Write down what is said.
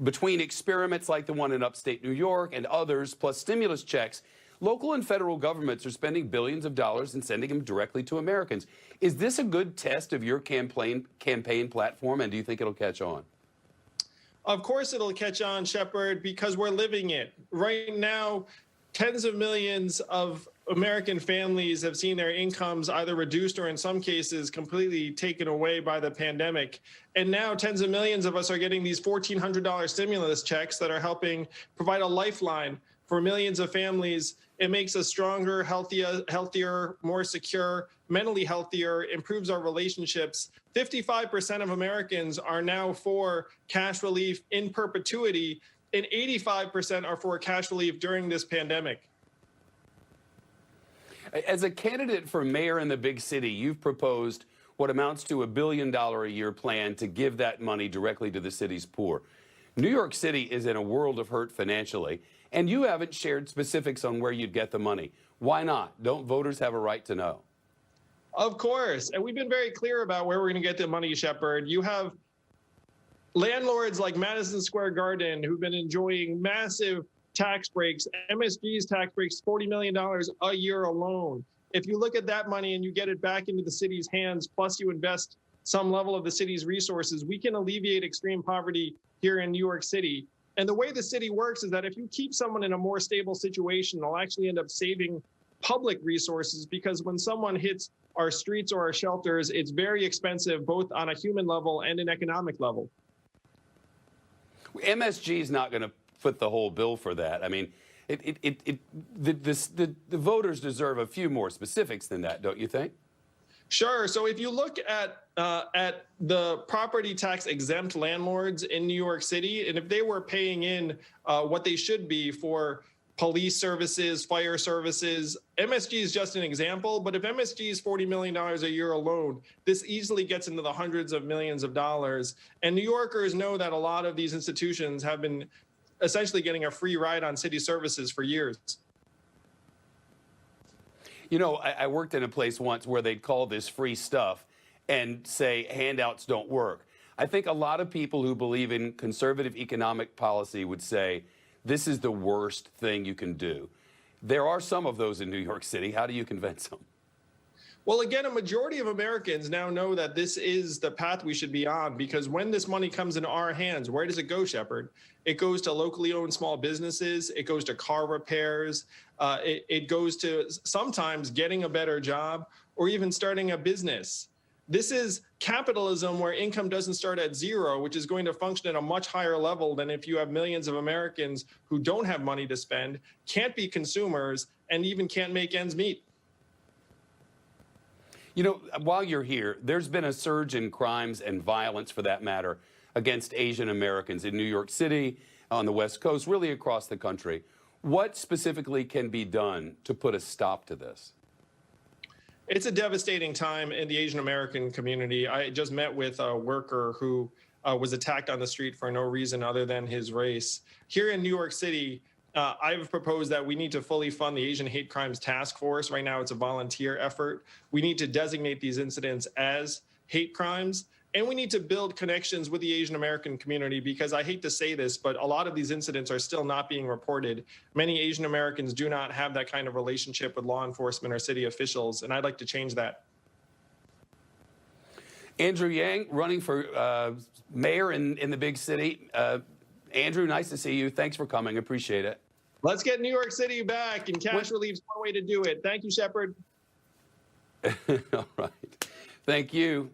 Between experiments like the one in upstate New York and others, plus stimulus checks, local and federal governments are spending billions of dollars and sending them directly to Americans. Is this a good test of your campaign platform, and do you think it'll catch on? Of course it'll catch on, Shepard, because we're living it. Right now, tens of millions of American families have seen their incomes either reduced or in some cases completely taken away by the pandemic. And now tens of millions of us are getting these $1,400 stimulus checks that are helping provide a lifeline for millions of families. It makes us stronger, healthier, more secure, mentally healthier, improves our relationships. 55% of Americans are now for cash relief in perpetuity, and 85% are for cash relief during this pandemic. As a candidate for mayor in the big city, you've proposed what amounts to $1 billion a year plan to give that money directly to the city's poor. New York City is in a world of hurt financially, and you haven't shared specifics on where you'd get the money. Why not? Don't voters have a right to know? Of course. And we've been very clear about where we're going to get the money, Shepard. You have landlords like Madison Square Garden who've been enjoying massive tax breaks. MSG's tax breaks, $40 million a year alone. If you look at that money and you get it back into the city's hands, plus you invest some level of the city's resources, we can alleviate extreme poverty here in New York City. And the way the city works is that if you keep someone in a more stable situation, they'll actually end up saving public resources, because when someone hits our streets or our shelters, it's very expensive, both on a human level and an economic level. MSG is not going to foot the whole bill for that. I mean, the voters deserve a few more specifics than that, don't you think? Sure. So if you look at the property tax exempt landlords in New York City, and if they were paying in what they should be for police services, fire services, MSG is just an example. But if MSG is $40 million a year alone, this easily gets into the hundreds of millions of dollars. And New Yorkers know that a lot of these institutions have been essentially getting a free ride on city services for years. You know, I worked in a place once where they'd call this free stuff and say handouts don't work. I think a lot of people who believe in conservative economic policy would say this is the worst thing you can do. There are some of those in New York City. How do you convince them? Well, again, a majority of Americans now know that this is the path we should be on, because when this money comes in our hands, where does it go, Shepard? It goes to locally owned small businesses. It goes to car repairs. It goes to sometimes getting a better job or even starting a business. This is capitalism where income doesn't start at zero, which is going to function at a much higher level than if you have millions of Americans who don't have money to spend, can't be consumers, and even can't make ends meet. You know, while you're here, there's been a surge in crimes and violence, for that matter, against Asian Americans in New York City, on the West Coast, really across the country. What specifically can be done to put a stop to this? It's a devastating time in the Asian American community. I just met with a worker who was attacked on the street for no reason other than his race. Here in New York City, I've proposed that we need to fully fund the Asian Hate Crimes Task Force. Right now, it's a volunteer effort. We need to designate these incidents as hate crimes, and we need to build connections with the Asian American community, because I hate to say this, but a lot of these incidents are still not being reported. Many Asian Americans do not have that kind of relationship with law enforcement or city officials, and I'd like to change that. Andrew Yang, running for mayor in the big city. Andrew, nice to see you. Thanks for coming. Appreciate it. Let's get New York City back, and cash relief is one way to do it. Thank you, Shepard. All right. Thank you.